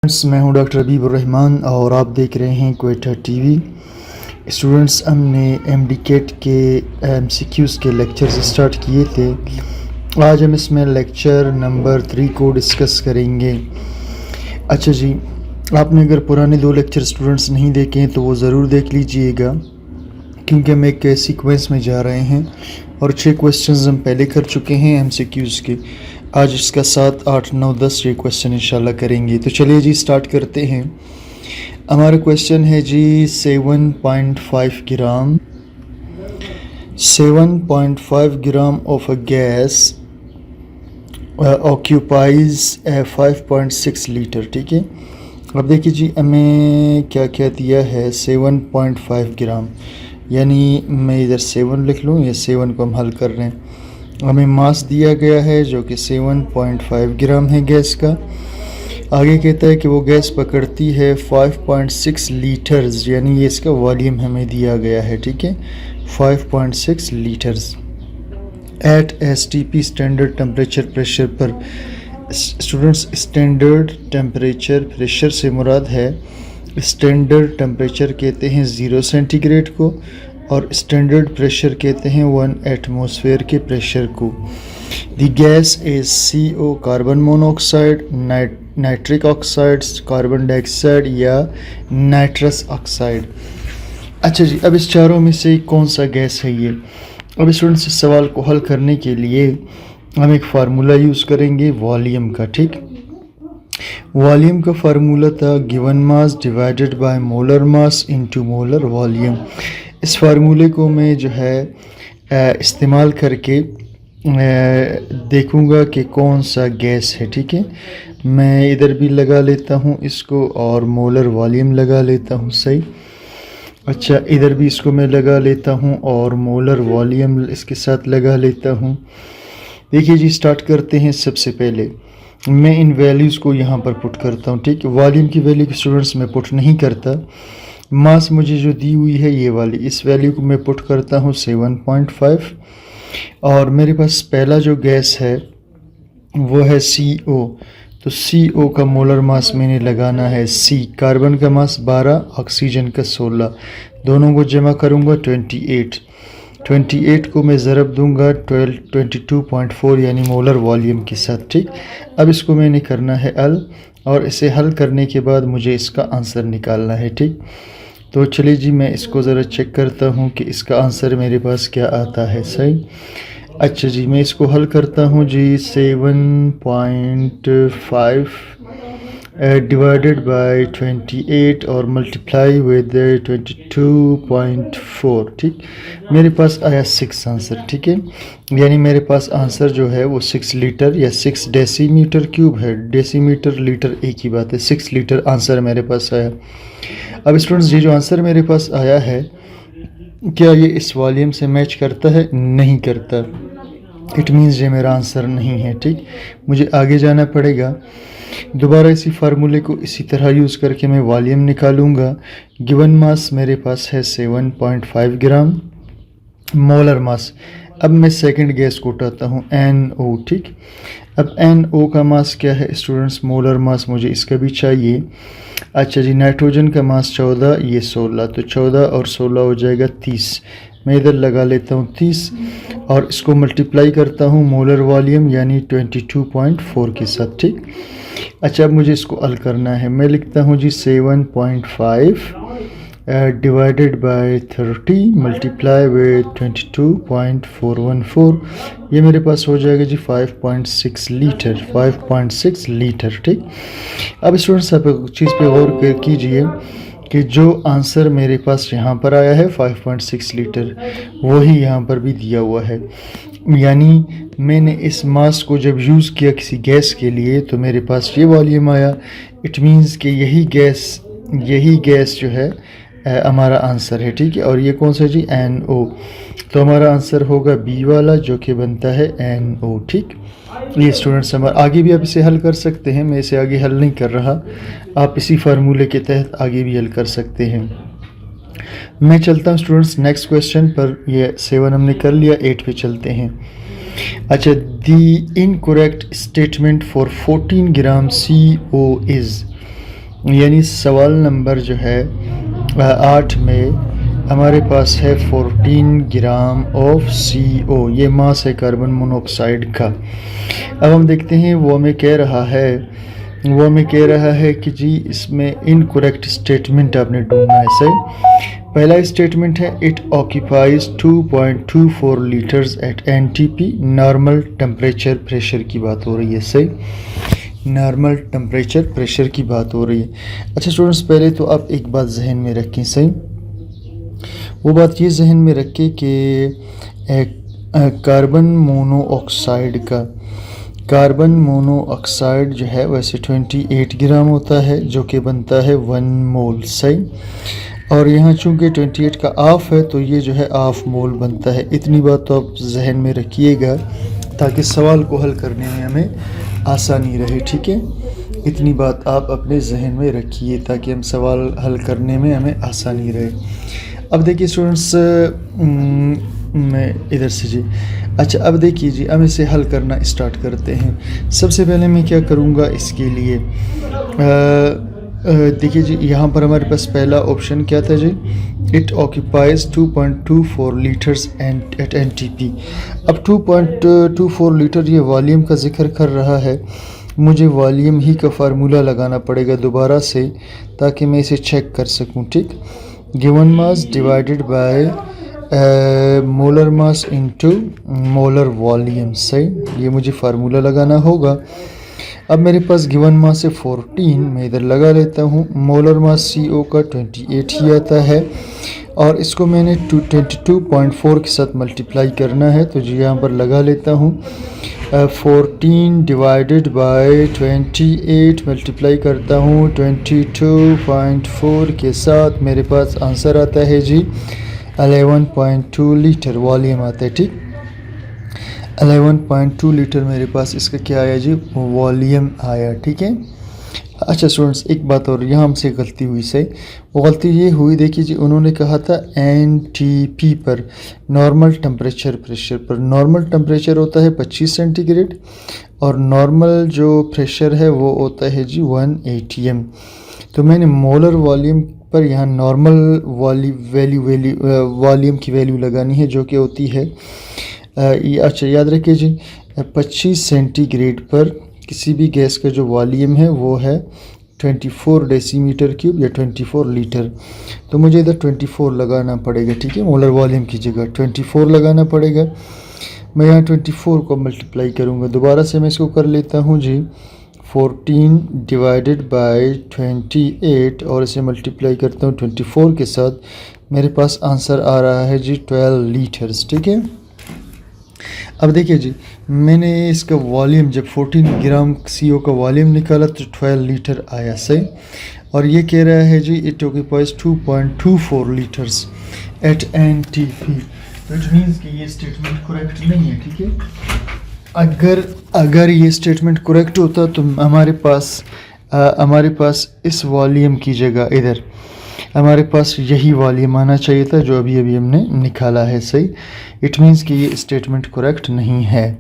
Students, मैं हूं doctor Habibur Rahman और आप देख रहे हैं क्वेटा टीवी। स्टूडेंट्स, हमने एमडीकेट के एमसीक्यूज़ के लेक्चर्स स्टार्ट किए थे। आज हम इसमें लेक्चर नंबर 3 को डिस्कस करेंगे। अच्छा जी, आपने अगर पुराने 2 लेक्चर स्टूडेंट्स नहीं देखे हैं तो वो ज़रूर देख लीजिएगा, क्योंकि हम एक सीक्वेंस में जा रहे हैं और 6 क्वेश्चंस हम पहले कर चुके हैं एमसीक्यूज़ के। आज इसका 7, 8, 9, 10 ये क्वेश्चन इंशाल्लाह करेंगे। तो चलिए जी स्टार्ट करते हैं। हमारा क्वेश्चन है जी 7.5 ग्राम 7.5 gram of a gas occupies 5.6 litre. ठीक है, अब देखिए जी हमें क्या क्या दिया है। 7.5 ग्राम यानी मैं इधर 7 लिख लूँ, या 7 को हम हल कर रहे हैं। हमें मास दिया गया है जो कि 7.5 ग्राम है गैस का। आगे कहता है कि वो गैस पकड़ती है 5.6 लीटर्स, यानी ये इसका वॉल्यूम हमें दिया गया है। ठीक है, 5.6 litres at STP standard temperature pressure पर। स्टूडेंट्स, स्टैंडर्ड टेम्परेचर प्रेशर से मुराद है, स्टैंडर्ड टेम्परेचर कहते हैं 0 सेंटीग्रेड को, और स्टैंडर्ड प्रेशर कहते हैं 1 एटमॉस्फेयर के प्रेशर को। The gas is CO carbon monoxide, nitric oxide, carbon dioxide या नाइट्रस ऑक्साइड। अच्छा जी, अब इस चारों में से कौन सा गैस है ये। अब स्टूडेंट्स, इस सवाल को हल करने के लिए हम एक फार्मूला यूज़ करेंगे वॉल्यूम का। ठीक, वॉल्यूम का फार्मूला था given mass divided by molar mass into molar volume. इस फार्मूले को मैं जो है इस्तेमाल करके देखूंगा कि कौन सा गैस है। ठीक है, मैं इधर भी लगा लेता हूँ इसको और मोलर वॉल्यूम लगा लेता हूँ। सही, अच्छा इधर भी इसको मैं लगा लेता हूँ और मोलर वॉल्यूम इसके साथ लगा लेता हूँ। देखिए जी, स्टार्ट करते हैं। सबसे पहले मैं इन वैल्यूज़ को यहाँ पर पुट करता हूँ। ठीक, वॉल्यूम की वैल्यू को स्टूडेंट्स मैं पुट नहीं करता। मास मुझे जो दी हुई है ये वाली, इस वैल्यू को मैं पुट करता हूँ 7.5, और मेरे पास पहला जो गैस है वो है CO। तो CO का मोलर मास मैंने लगाना है C। कार्बन का मास 12, ऑक्सीजन का 16, दोनों को जमा करूँगा 28 को मैं ज़रब दूंगा 22.4 यानी मोलर वॉल्यूम के साथ। ठीक, अब इसको मैंने करना है हल, और इसे हल करने के बाद मुझे इसका आंसर निकालना है। ठीक, तो चलिए जी मैं इसको ज़रा चेक करता हूँ कि इसका आंसर मेरे पास क्या आता है। सही, अच्छा जी मैं इसको हल करता हूँ जी। 7.5 डिवाइडेड बाय 28 और मल्टीप्लाई विद 22.4। ठीक, मेरे पास आया 6 आंसर। ठीक है, यानी मेरे पास आंसर जो है वो 6 लीटर या 6 डेसीमीटर क्यूब है। डेसीमीटर लीटर एक ही बात है, 6 लीटर आंसर मेरे पास आया। अब स्टूडेंट्स, ये जो आंसर मेरे पास आया है क्या ये इस वॉल्यूम से मैच करता है? नहीं करता। इट मीन्स ये मेरा आंसर नहीं है। ठीक, मुझे आगे जाना पड़ेगा। दोबारा इसी फार्मूले को इसी तरह यूज़ करके मैं वॉल्यूम निकालूंगा। गिवन मास मेरे पास है 7.5 ग्राम, मोलर मास। अब मैं सेकंड गैस को उठाता हूँ NO। ठीक, अब NO का मास क्या है स्टूडेंट्स? मोलर मास मुझे इसका भी चाहिए। अच्छा जी, नाइट्रोजन का मास 14, ये 16, तो 14 और 16 हो जाएगा 30। मैं इधर लगा लेता हूँ 30 और इसको मल्टीप्लाई करता हूँ मोलर वॉल्यूम यानी 22.4 के साथ। ठीक, अच्छा अब मुझे इसको हल करना है। मैं लिखता हूँ जी 7.5 डिवाइडेड बाय 30 मल्टीप्लाई विद 22.414, ये मेरे पास हो जाएगा जी 5.6 लीटर। 5.6 लीटर। ठीक, अब स्टूडेंट्स आप एक चीज़ पे गौर कीजिए कि जो आंसर मेरे पास यहाँ पर आया है 5.6 लीटर, वही यहाँ पर भी दिया हुआ है। यानी मैंने इस मास को जब यूज़ किया किसी गैस के लिए तो मेरे पास ये वॉल्यूम आया। इट मीन्स कि यही गैस जो है हमारा आंसर है। ठीक है, और ये कौन सा जी? NO। तो हमारा आंसर होगा B वाला जो कि बनता है NO। ठीक, ये स्टूडेंट्स हमारा आगे भी आप इसे हल कर सकते हैं। मैं इसे आगे हल नहीं कर रहा, आप इसी फार्मूले के तहत आगे भी हल कर सकते हैं। मैं चलता हूँ स्टूडेंट्स नेक्स्ट क्वेश्चन पर। ये 7 हमने कर लिया, 8 पे चलते हैं। अच्छा, the incorrect statement for 14 gram CO is. यानी सवाल नंबर जो है 8 में हमारे पास है 14 ग्राम ऑफ CO, ये मास है कार्बन मोनोऑक्साइड का। अब हम देखते हैं वो हमें कह रहा है कि जी इसमें इनकरेक्ट स्टेटमेंट आपने ढूंढना है। सही, पहला स्टेटमेंट है it occupies 2.24 litres at NTP, normal temperature pressure की बात हो रही है। सही, नॉर्मल टेम्परेचर प्रेशर की बात हो रही है। अच्छा स्टूडेंट्स, पहले तो आप एक बात जहन में रखें। सही, वो बात ये जहन में रखें कि कार्बन मोनोऑक्साइड जो है वैसे 28 ग्राम होता है, जो कि बनता है 1 मोल। सही, और यहाँ चूँकि 28 का हाफ है तो ये जो है हाफ मोल बनता है। इतनी बात तो आप जहन में रखिएगा ताकि सवाल को हल करने में हमें आसानी रहे। ठीक है, इतनी बात आप अपने जहन में रखिए ताकि हम सवाल हल करने में हमें आसानी रहे। अब देखिए स्टूडेंट्स, मैं इधर से जी, अच्छा अब देखिए जी, हम इसे हल करना स्टार्ट करते हैं। सबसे पहले मैं क्या करूँगा इसके लिए, देखिए जी यहाँ पर हमारे पास पहला ऑप्शन क्या था जी, it occupies 2.24 litres at NTP। अब 2.24 लीटर ये वॉल्यूम का जिक्र कर रहा है, मुझे वॉल्यूम ही का फार्मूला लगाना पड़ेगा दोबारा से ताकि मैं इसे चेक कर सकूं। ठीक, given mass divided by molar mass into molar volume. सही, ये मुझे फार्मूला लगाना होगा। अब मेरे पास गिवन मास है 14, मैं इधर लगा लेता हूँ। मोलर मास CO का 28 ही आता है और इसको मैंने 22.4 के साथ मल्टीप्लाई करना है, तो जी यहाँ पर लगा लेता हूँ। 14 डिवाइडेड बाय 28 मल्टीप्लाई करता हूँ 22.4 के साथ, मेरे पास आंसर आता है जी 11.2 लीटर वॉल्यूम आता है। ठीक, 11.2 लीटर मेरे पास इसका क्या आया जी, वॉल्यूम आया। ठीक है, अच्छा स्टूडेंट्स, एक बात और यहाँ हमसे गलती हुई। सही, वो गलती ये हुई, देखिए जी उन्होंने कहा था NTP पर, नॉर्मल टेम्परेचर प्रेशर पर। नॉर्मल टेम्परेचर होता है 25 सेंटीग्रेड और नॉर्मल जो प्रेशर है वो होता है जी 1 ATM। तो मैंने मोलर वॉल्यूम पर यहाँ नॉर्मल वॉल्यूम की वैल्यू लगानी है जो कि होती है अच्छा याद रखिए जी 25 सेंटीग्रेड पर किसी भी गैस का जो वॉल्यूम है वो है 24 डेसीमीटर क्यूब या 24 लीटर। तो मुझे इधर 24 लगाना पड़ेगा। ठीक है, मोलर वॉल्यूम की जगह 24 लगाना पड़ेगा। मैं यहाँ 24 को मल्टीप्लाई करूँगा, दोबारा से मैं इसको कर लेता हूँ जी 14 डिवाइडेड बाय 28 और इसे मल्टीप्लाई करता हूँ 24 के साथ, मेरे पास आंसर आ रहा है जी 12 लीटर्स। ठीक है, अब देखिए जी मैंने इसका वॉल्यूम जब 14 ग्राम CO का वॉल्यूम निकाला तो 12 लीटर आया। सही, और ये कह रहा है जी it occupies 2.24 litres at NTP, तो इट मीन्स कि ये स्टेटमेंट करेक्ट नहीं है। ठीक है, अगर ये स्टेटमेंट करेक्ट होता तो हमारे पास इस वॉल्यूम की जगह इधर हमारे पास यही वॉल्यूम आना चाहिए था जो अभी हमने निकाला है। सही, इट मीन्स कि ये स्टेटमेंट करेक्ट नहीं है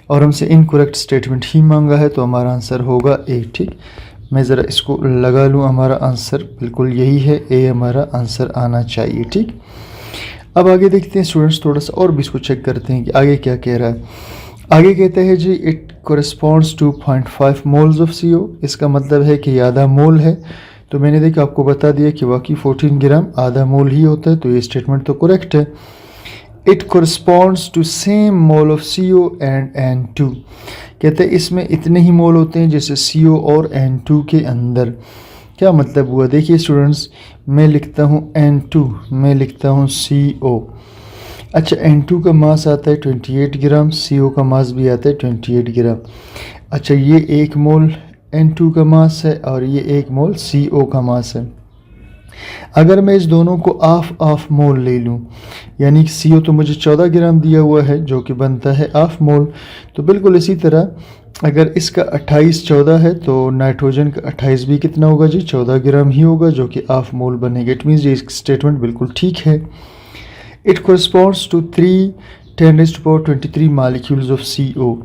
और हमसे इनकरेक्ट स्टेटमेंट ही मांगा है, तो हमारा आंसर होगा A। ठीक, मैं ज़रा इसको लगा लूँ, हमारा आंसर बिल्कुल यही है, A हमारा आंसर आना चाहिए। ठीक, अब आगे देखते हैं स्टूडेंट्स, थोड़ा सा और भी इसको चेक करते हैं कि आगे क्या कह रहा है। आगे कहते हैं जी it corresponds to 0.5 moles of CO, इसका मतलब है कि आधा मोल है। तो मैंने देखा आपको बता दिया कि वाकई 14 ग्राम आधा मोल ही होता है, तो ये स्टेटमेंट तो करेक्ट है। It corresponds to same mole of CO and N2, कहते हैं इसमें इतने ही मोल होते हैं जैसे CO और N2 के अंदर। क्या मतलब हुआ, देखिए स्टूडेंट्स, मैं लिखता हूँ N2, मैं लिखता हूँ CO। अच्छा, N2 का मास आता है 28 ग्राम, CO का मास भी आता है 28 ग्राम। अच्छा, ये 1 मोल N2 का मास है और ये 1 मोल CO का मास है। अगर मैं इस दोनों को हाफ मोल ले लूँ, यानी कि CO तो मुझे 14 ग्राम दिया हुआ है जो कि बनता है हाफ मोल, तो बिल्कुल इसी तरह अगर इसका 28-14 है तो नाइट्रोजन का 28 भी कितना होगा जी, 14 ग्राम ही होगा जो कि हाफ मोल बनेगा। इट मीन्स ये स्टेटमेंट बिल्कुल ठीक है। It corresponds to 3×10⁻23 molecules of CO।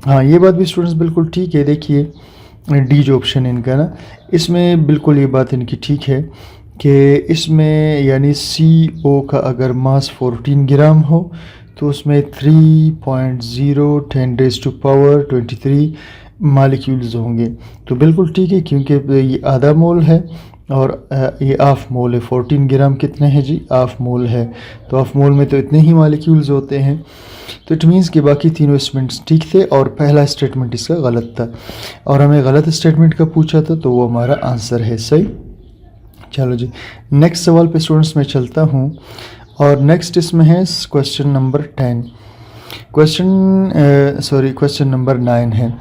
हाँ, ये बात भी स्टूडेंट्स बिल्कुल ठीक है। देखिए डी जो ऑप्शन इनका ना, इसमें बिल्कुल ये बात इनकी ठीक है कि इसमें यानी CO का अगर मास 14 ग्राम हो तो उसमें 3.0 10⁻23 मालिक्यूल्स होंगे। तो बिल्कुल ठीक है, क्योंकि ये आधा मोल है और ये हाफ मोल है। 14 ग्राम कितने हैं जी? हाफ मोल है। तो हाफ मोल में तो इतने ही मालिक्यूल्स होते हैं। तो इट मीन्स कि बाकी तीनों स्टेटमेंट्स ठीक थे और पहला स्टेटमेंट इसका गलत था, और हमें गलत स्टेटमेंट का पूछा था, तो वो हमारा आंसर है सही। चलो जी, नेक्स्ट सवाल पे स्टूडेंट्स मैं चलता हूँ, और नेक्स्ट इसमें है क्वेश्चन नंबर 10। क्वेश्चन नंबर 9 है,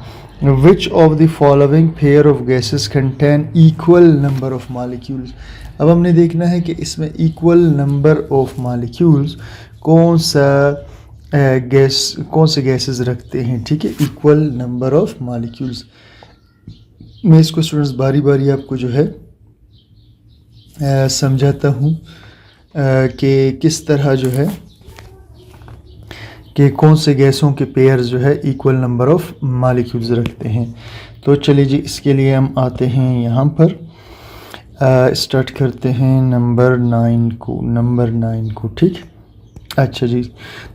which of the following pair of gases contain equal number of molecules. अब हमने देखना है कि इसमें इक्वल नंबर ऑफ मालिक्यूल्स कौन से गैसेस रखते हैं। ठीक है, इक्वल नंबर ऑफ मालिक्यूल्स। मैं इसको स्टूडेंट्स बारी बारी आपको जो है समझाता हूँ कि किस तरह जो है कि कौन से गैसों के पेयर जो है इक्वल नंबर ऑफ मालिक्यूल्स रखते हैं। तो चलिए जी, इसके लिए हम आते हैं यहाँ पर, स्टार्ट करते हैं नंबर 9 को। ठीक, अच्छा जी,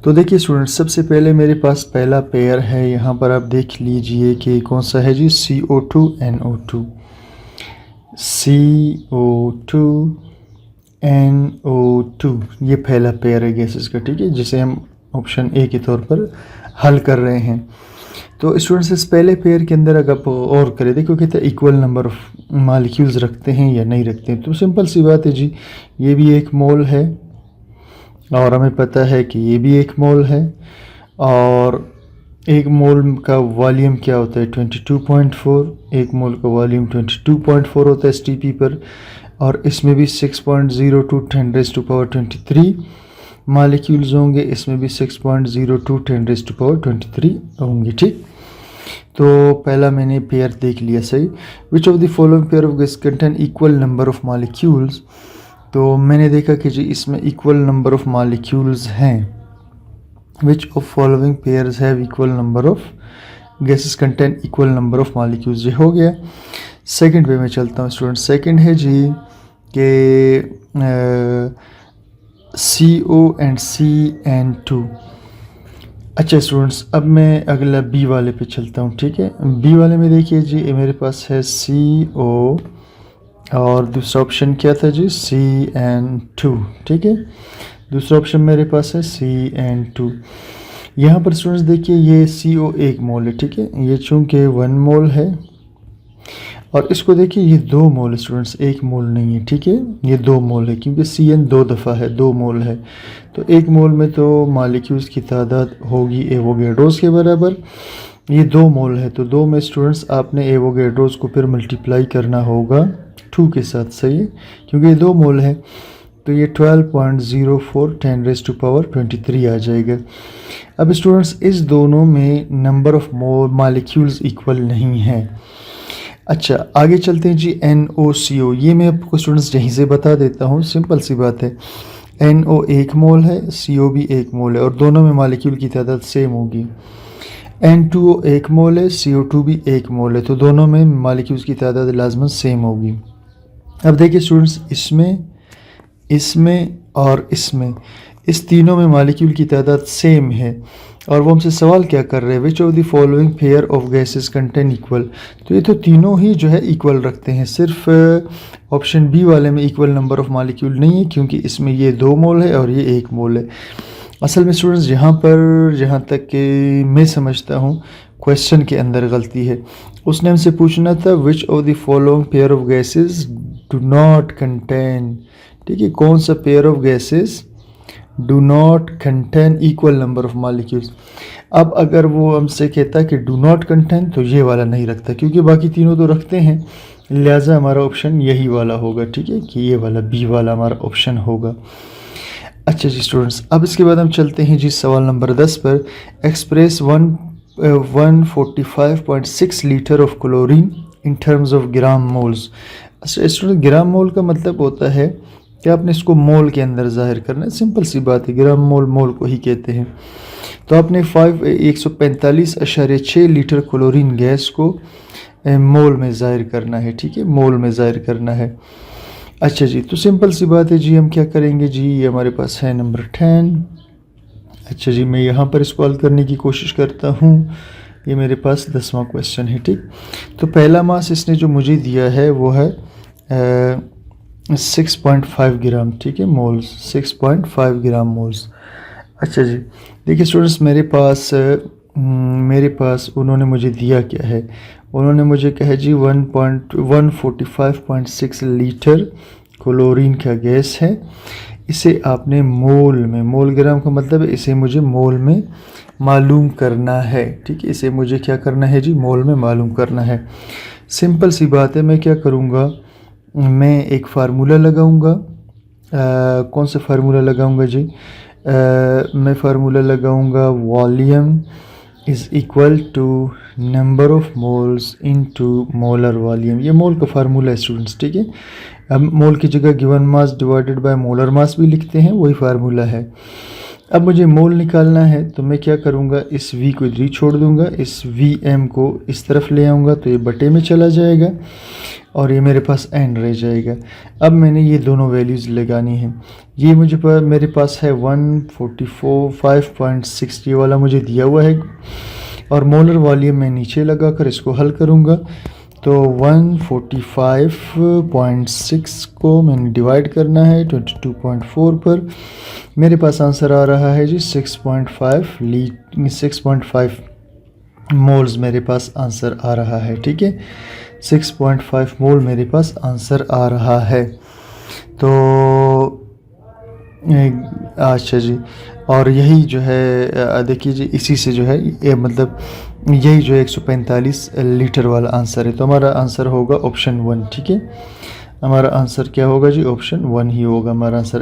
तो देखिए स्टूडेंट्स, सबसे पहले मेरे पास पहला पेयर है, यहाँ पर आप देख लीजिए कि कौन सा है जी, CO2 NO2। CO2 NO2 ये पहला पेयर है गैसेस का। ठीक है, जिसे हम ऑप्शन ए के तौर पर हल कर रहे हैं। तो स्टूडेंट्स, इस पहले पेयर के अंदर अगर आप और करें, देखो कहते हैं इक्वल नंबर ऑफ मालिक्यूल्स रखते हैं या नहीं रखते हैं। तो सिंपल सी बात है जी, ये भी एक मोल है और हमें पता है कि ये भी एक मोल है, और एक मोल का वॉल्यूम क्या होता है 22.4, एक मोल का वॉल्यूम 22.4 होता है STP पर, और इसमें भी 6.02 10⁻23 मालिक्यूल्स होंगे, इसमें भी 6.02 10⁻23 होंगे। ठीक, तो पहला मैंने पेयर देख लिया सही। Which of the following pair of gas contain equal number of molecules. तो मैंने देखा कि जी इसमें इक्वल नंबर ऑफ मालिक्यूल्स हैं। Which of following pairs have equal number of gases contain equal number of molecules, ये हो गया। सेकंड पे मैं चलता हूँ स्टूडेंट। सेकंड है जी कि CO एंड CN2। अच्छा स्टूडेंट्स, अब मैं अगला बी वाले पे चलता हूँ। ठीक है, बी वाले में देखिए जी मेरे पास है CO और दूसरा ऑप्शन क्या था जी, CN2। ठीक है, दूसरा ऑप्शन मेरे पास है CN2। यहाँ पर स्टूडेंट्स देखिए ये CO 1 मोल है। ठीक है, ये चूँकि 1 मोल है, और इसको देखिए ये 2 मोल है स्टूडेंट्स, 1 मोल नहीं है। ठीक है, ये 2 मोल है, क्योंकि CN 2 दफ़ा है, 2 मोल है। तो 1 मोल में तो मालिक्यूल्स की तादाद होगी एवोगैड्रोस के बराबर, ये 2 मोल है, तो 2 में स्टूडेंट्स आपने एवोगैड्रोस को फिर मल्टीप्लाई करना होगा 2 के साथ। सही है, क्योंकि ये 2 मोल है, तो ये 12.04 10⁻23 आ जाएगा। अब स्टूडेंट्स, इस दोनों में नंबर ऑफ मालिक्यूल्स इक्वल नहीं है। अच्छा, आगे चलते हैं जी, NOCO। ये मैं आपको स्टूडेंट्स यहीं से बता देता हूँ, सिंपल सी बात है। NO 1 मोल है, CO भी 1 मोल है, और दोनों में मालिक्यूल की तादाद सेम होगी। N2O 1 मोल है, CO2 भी 1 मोल है, तो दोनों में मालिक्यूल्स की तादाद लाजमन सेम होगी। अब देखिए स्टूडेंट्स, इसमें और इसमें, इस तीनों में मालिक्यूल की तादाद सेम है, और वो हमसे सवाल क्या कर रहे हैं, which of the following pair of gases contain equal. तो ये तो तीनों ही जो है इक्वल रखते हैं, सिर्फ ऑप्शन बी वाले में इक्वल नंबर ऑफ मालिक्यूल नहीं है, क्योंकि इसमें ये 2 मोल है और ये 1 मोल है। असल में स्टूडेंट्स, यहाँ पर जहाँ तक कि मैं समझता हूँ क्वेश्चन के अंदर गलती है। उसने हमसे पूछना था which of the following pair of gases do not contain. ठीक है, कौन सा pair of gases do not contain equal number of molecules. अब अगर वो हमसे कहता कि डू नॉट कंटेन, तो ये वाला नहीं रखता, क्योंकि बाकी तीनों तो रखते हैं, लिहाजा हमारा ऑप्शन यही वाला होगा। ठीक है, कि ये वाला बी वाला हमारा ऑप्शन होगा। अच्छा जी स्टूडेंट्स, अब इसके बाद हम चलते हैं जी सवाल नंबर 10 पर। Express 145.6 litre of chlorine in terms of gram moles. Student, gram mole का मतलब होता है कि आपने इसको मोल के अंदर जाहिर करना है, सिंपल सी बात है, ग्राम मोल को ही कहते हैं। तो आपने 145.6 लीटर क्लोरीन गैस को मोल में ज़ाहिर करना है, ठीक है, मोल में ज़ाहिर करना है। अच्छा जी, तो सिंपल सी बात है जी, हम क्या करेंगे जी, ये हमारे पास है नंबर 10। अच्छा जी, मैं यहाँ पर इसको हल करने की कोशिश करता हूँ। ये मेरे पास 10वां क्वेश्चन है, ठीक। तो पहला मास इसने जो मुझे दिया है वो है 6.5 ग्राम, ठीक है, मोल्स, 6.5 ग्राम मोल्स। अच्छा जी, देखिए स्टूडेंट्स, मेरे पास उन्होंने मुझे दिया क्या है, उन्होंने मुझे कहा जी 145.6 लीटर क्लोरीन का गैस है। इसे आपने मोल में, मोल ग्राम का मतलब है इसे मुझे मोल में मालूम करना है, ठीक है, इसे मुझे क्या करना है जी, मोल में मालूम करना है। सिंपल सी बात है, मैं क्या करूँगा, मैं एक फार्मूला लगाऊंगा। कौन सा फार्मूला लगाऊंगा जी, मैं फार्मूला लगाऊंगा volume is equal to number of moles into molar volume. ये मोल का फार्मूला है स्टूडेंट्स, ठीक है। अब मोल की जगह given mass divided by molar mass भी लिखते हैं, वही फार्मूला है। अब मुझे मोल निकालना है, तो मैं क्या करूँगा, इस v को इधर ही छोड़ दूँगा, इस Vm को इस तरफ ले आऊँगा, तो ये बटे में चला जाएगा और ये मेरे पास n रह जाएगा। अब मैंने ये दोनों वैल्यूज़ लगानी है। ये मेरे पास है 145.6, ये वाला मुझे दिया हुआ है, और मोलर वॉल्यूम में नीचे लगा कर इसको हल करूँगा। तो 145.6 को मैंने डिवाइड करना है 22.4 पर, मेरे पास आंसर आ रहा है जी 6.5 मोल्स मेरे पास आंसर आ रहा है, ठीक है, 6.5 मोल मेरे पास आंसर आ रहा है। तो अच्छा जी, और यही जो है देखिए जी, इसी से जो है ये मतलब यही जो है 145 लीटर वाला आंसर है। तो हमारा आंसर होगा ऑप्शन 1, ठीक है, हमारा आंसर क्या होगा जी, ऑप्शन 1 ही होगा हमारा आंसर।